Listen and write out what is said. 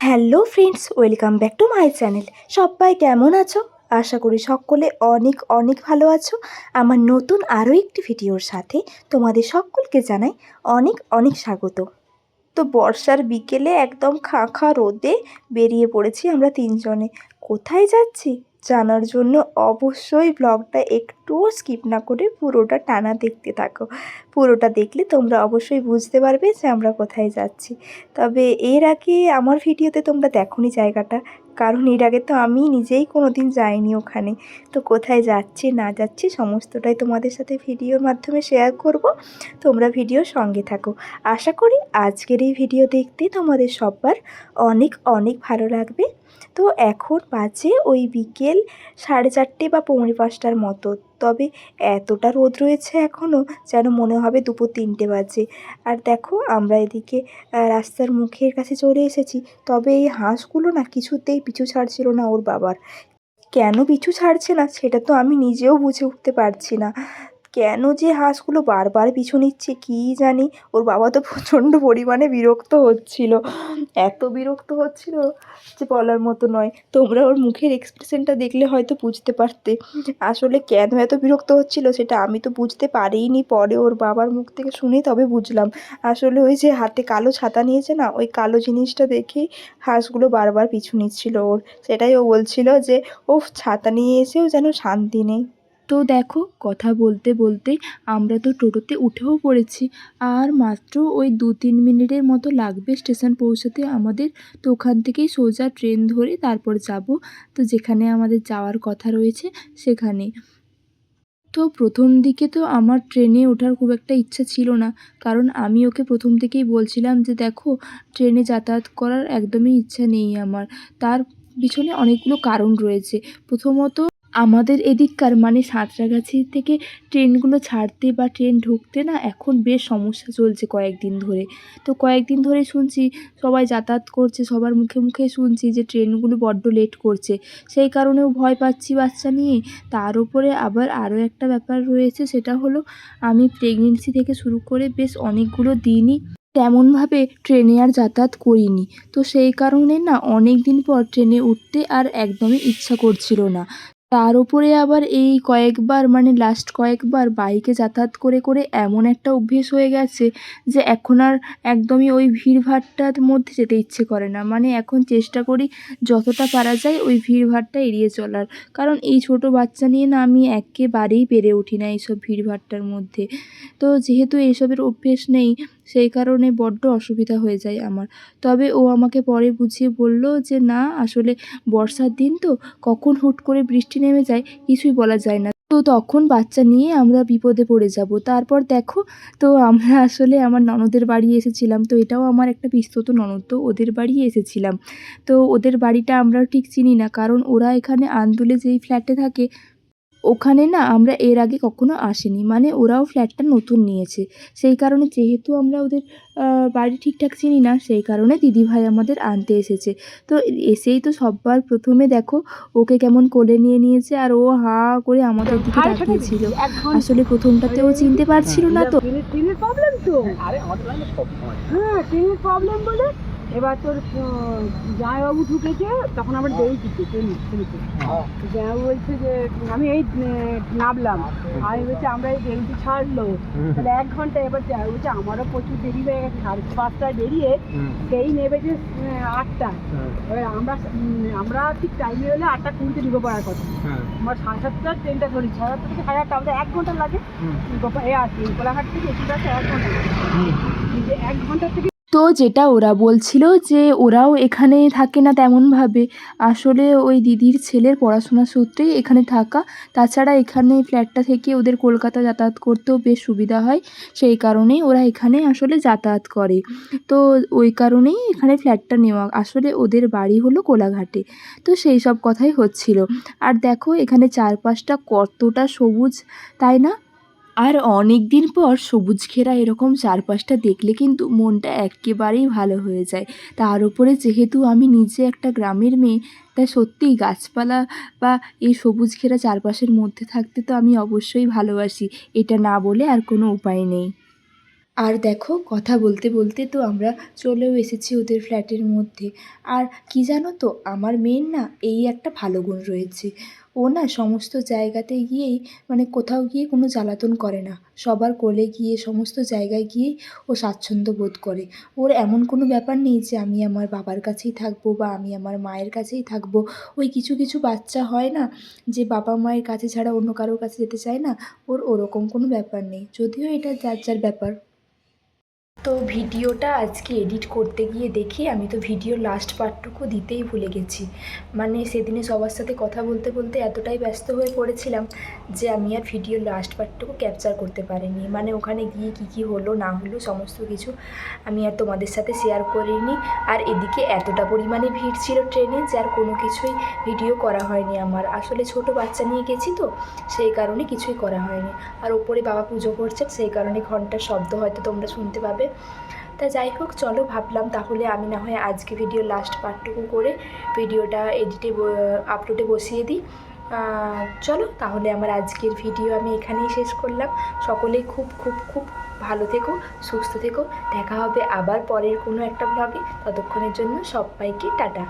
Hello friends, welcome back to my channel. সবাই কেমন আছো? আশা করি সকলে অনেক অনেক ভালো আছো। আমার নতুন আরও একটি ভিডিওর সাথে তোমাদের সকলকে জানাই অনেক অনেক স্বাগত। তো বর্ষার বিকেলে একদম খাঁ খাঁ রোদে বেরিয়ে পড়েছি আমরা তিনজনে। কোথায় যাচ্ছি জানার জন্য অবশ্যই ব্লগটা একটুও স্কিপ না করে পুরোটা টানা দেখতে থাকো। পুরোটা দেখলে তোমরা অবশ্যই বুঝতে পারবে যে আমরা কোথায় যাচ্ছি। তবে এর আগে আমার ভিডিওতে তোমরা দেখোনি জায়গাটা, কারণ এর আগে তো আমি নিজেই কোনো দিন যাইনি ওখানে। তো কোথায় যাচ্ছি না যাচ্ছি সমস্তটাই তোমাদের সাথে ভিডিওর মাধ্যমে শেয়ার করব। তোমরা ভিডিওর সঙ্গে থাকো। আশা করি আজকের এই ভিডিও দেখতে তোমাদের সবার অনেক অনেক ভালো লাগবে। তো এখন বাজে ওই বিকেল 4:30 বা 4:45টার মতো। তবে এতটা রোদ রয়েছে এখনও যেন মনে হবে দুপুর 3টে বাজে। আর দেখো আমরা এদিকে রাস্তার মুখের কাছে চলে এসেছি। তবে এই হাঁসগুলো না কিছুতেই পিছু ছাড়ছিল না ওর বাবার। কেন পিছু ছাড়ছে না সেটা তো আমি নিজেও বুঝে উঠতে পারছি না। কেন যে হাঁসগুলো বারবার পিছু নিচ্ছে কী জানি। ওর বাবা তো প্রচণ্ড পরিমাণে বিরক্ত হচ্ছিল, এত বিরক্ত হচ্ছিল যে বলার মতো নয়। তোমরা ওর মুখের এক্সপ্রেশনটা দেখলে হয়তো বুঝতে পারতে আসলে কেন এত বিরক্ত হচ্ছিল। সেটা আমি তো বুঝতে পারিনি, পরে ওর বাবার মুখ থেকে শুনে তবে বুঝলাম। আসলে ওই যে হাতে কালো ছাতা নিয়েছে না, ওই কালো জিনিসটা দেখেই হাঁসগুলো বারবার পিছু নিচ্ছিল ওর। সেটাই ও বলছিল যে ওফ, ছাতা নিয়ে এসেও যেন শান্তি নেই। তো দেখো, কথা বলতে বলতে আমরা তো টোটোতে উঠেও পড়েছি। আর মাত্র ওই 2-3 মিনিটের মতো লাগবে স্টেশন পৌঁছাতে আমাদের। তো ওখান থেকেই সোজা ট্রেন ধরে তারপর যাব তো যেখানে আমাদের যাওয়ার কথা রয়েছে সেখানে। তো প্রথম দিকে তো আমার ট্রেনে ওঠার খুব একটা ইচ্ছা ছিল না, কারণ আমি ওকে প্রথম থেকেই বলছিলাম যে দেখো, ট্রেনে যাতায়াত করার একদমই ইচ্ছা নেই আমার। তার পিছনে অনেকগুলো কারণ রয়েছে। প্রথমত, আমাদের এদিককার মানে সাঁতরাগাছি থেকে ট্রেনগুলো ছাড়তে বা ট্রেন ঢুকতে না এখন বেশ সমস্যা চলছে কয়েকদিন ধরে। তো কয়েকদিন ধরে শুনছি সবাই যাতায়াত করছে, সবার মুখে মুখে শুনছি যে ট্রেনগুলো বড্ড লেট করছে। সেই কারণেও ভয় পাচ্ছি বাচ্চা নিয়ে। তার উপরে আবার আরও একটা ব্যাপার রয়েছে, সেটা হলো আমি প্রেগনেন্সি থেকে শুরু করে বেশ অনেকগুলো দিনই তেমনভাবে ট্রেনে আর যাতায়াত করিনি। তো সেই কারণে না অনেক দিন পর ট্রেনে উঠতে আর একদমই ইচ্ছা করছিল না। তার উপরে আবার এই কয়েকবার মানে লাস্ট কয়েকবার বাইকে যাতায়াত করে করে এমন একটা অভ্যেস হয়ে গেছে যে এখন আর একদমই ওই ভিড়ভাট্টার মধ্যে যেতে ইচ্ছে করে না। মানে এখন চেষ্টা করি যতটা পারা যায় ওই ভিড়ভাট্টা এড়িয়ে চলার। কারণ এই ছোট বাচ্চা নিয়ে না আমি একেবারেই পেরে উঠি না এইসব ভিড়ভাট্টার মধ্যে। তো যেহেতু এইসবের অভ্যেস নেই, সেই কারণে বড্ড অসুবিধা হয়ে যায় আমার। তবে ও আমাকে পরে বুঝিয়ে বলল যে না, আসলে বর্ষার দিন তো, কখন হুট করে বৃষ্টি নেমে যায় কিছুই বলা যায় না। তো তখন বাচ্চা নিয়ে আমরা বিপদে পড়ে যাব। তারপর দেখো, তো আমরা আসলে আমার ননদের বাড়ি এসেছিলাম। তো এটাও আমার একটা পিসতুত ননদ, তো ওদের বাড়ি এসেছিলাম। তো ওদের বাড়িটা আমরা ঠিক চিনি না, কারণ ওরা এখানে আন্দুলে যেই ফ্ল্যাটে থাকে ওখানে না আমরা এর আগে কখনো আসিনি। মানে ওরাও ফ্ল্যাটটা নতুন নিয়েছে। সেই কারণে যেহেতু আমরা ওদের বাড়ি ঠিকঠাক চিনি না, সেই কারণে দিদিভাই আমাদের আনতে এসেছে। তো এসেই তো সব্বার প্রথমে দেখো ওকে কেমন কোলে নিয়ে নিয়েছে, আর ও হাঁ করে আমাদের দিকে তাকিয়েছিল। আসলে প্রথমটাতে ও চিনতে পারছিল না তো। ট্রেনের প্রবলেম তো, হ্যাঁ ট্রেনের প্রবলেম বলে এবার তোর জামাইবাবু ঢুকেছে, তখন আবার দেরি দিচ্ছে ট্রেনিতে। জামাইবাবু বলছে যে আমি এই নামলাম, আমি বলছি আমরা এই ট্রেনটি ছাড়লো তাহলে 1 ঘন্টা। এবার বলছে আমারও প্রচুর দেরি হয়ে গেছে, 5:30টায় বেরিয়ে সেই নেমেছে 8টা। এবার আমরা ঠিক টাইমে হলে 8:20 ঢুকে পড়ার কথা। আমরা 7:30টার ট্রেনটা ধরি, 7:30 থেকে 8:30, আমাদের 1 ঘন্টা লাগে। এ আসি কোলাঘাট থেকে এসে 1 ঘন্টা লাগে, 1 ঘন্টা থেকে। তো যেটা ওরা বলছিল যে ওরাও এখানে থাকে না তেমনভাবে, আসলে ওই দিদির ছেলের পড়াশোনার সূত্রেই এখানে থাকা। তাছাড়া এখানে ফ্ল্যাটটা থেকে ওদের কলকাতা যাতায়াত করতেও বেশ সুবিধা হয়, সেই কারণেই ওরা এখানে আসলে যাতায়াত করে। তো ওই কারণেই এখানে ফ্ল্যাটটা নেওয়া। আসলে ওদের বাড়ি হলো কোলাঘাটে। তো সেই সব কথাই হচ্ছিল। আর দেখো এখানে চারপাশটা কতটা সবুজ, তাই না? আর অনেক দিন পর সবুজ ঘেরা এরকম চারপাশটা দেখলে কিন্তু মনটা একেবারেই ভালো হয়ে যায়। তার উপরে যেহেতু আমি নিজে একটা গ্রামের মেয়ে, তাই সত্যিই গাছপালা বা এই সবুজ ঘেরা চারপাশের মধ্যে থাকতে তো আমি অবশ্যই ভালোবাসি। এটা না বলে আর কোনো উপায় নেই। আর দেখো কথা বলতে বলতে তো আমরা চলেও এসেছি ওদের ফ্ল্যাটের মধ্যে। আর কি জানো তো, আমার মেয়ের না এই একটা ভালো গুণ রয়েছে, ও না সমস্ত জায়গাতে গিয়েই মানে কোথাও গিয়ে কোনো জ্বালাতন করে না, সবার কোলে গিয়ে সমস্ত জায়গায় গিয়েই ও স্বাচ্ছন্দ্য বোধ করে। ওর এমন কোনো ব্যাপার নেই যে আমি আমার বাবার কাছেই থাকবো বা আমি আমার মায়ের কাছেই থাকবো। ওই কিছু কিছু বাচ্চা হয় না যে বাবা মায়ের কাছে ছাড়া অন্য কারোর কাছে যেতে চায় না, ওর ওরকম কোনো ব্যাপার নেই, যদিও এটা যার যার ব্যাপার। তো ভিডিওটা আজকে এডিট করতে গিয়ে দেখি আমি তো ভিডিওর লাস্ট পার্টটুকু দিতেই ভুলে গেছি। মানে সেদিনে সবার সাথে কথা বলতে বলতে এতটাই ব্যস্ত হয়ে পড়েছিলাম যে আমি আর ভিডিওর লাস্ট পার্টটুকু ক্যাপচার করতে পারিনি। মানে ওখানে গিয়ে কী কী হলো না হলো সমস্ত কিছু আমি আর তোমাদের সাথে শেয়ার করিনি। আর এদিকে এতটা পরিমাণে ভিড় ছিল ট্রেনে যে আর কোনো কিছুই ভিডিও করা হয়নি আমার। আসলে ছোট বাচ্চা নিয়ে গেছি তো সেই কারণে কিছুই করা হয়নি। আর ওপরে বাবা পুজো করছেন সেই কারণে ঘন্টার শব্দ হয়তো তোমরা শুনতে পাবে। তা যাই হোক, চলো ভাবলাম তাহলে আমি না হয় আজকে ভিডিওর লাস্ট পার্টটুকু করে ভিডিওটা আপলোডে বসিয়ে দিই। চলো তাহলে আমার আজকের ভিডিও আমি এখানেই শেষ করলাম। সকলেই খুব খুব খুব ভালো থেকো, সুস্থ থেকো। দেখা হবে আবার পরের কোনো একটা ব্লগে। ততক্ষণের জন্য সবাইকে টাটা।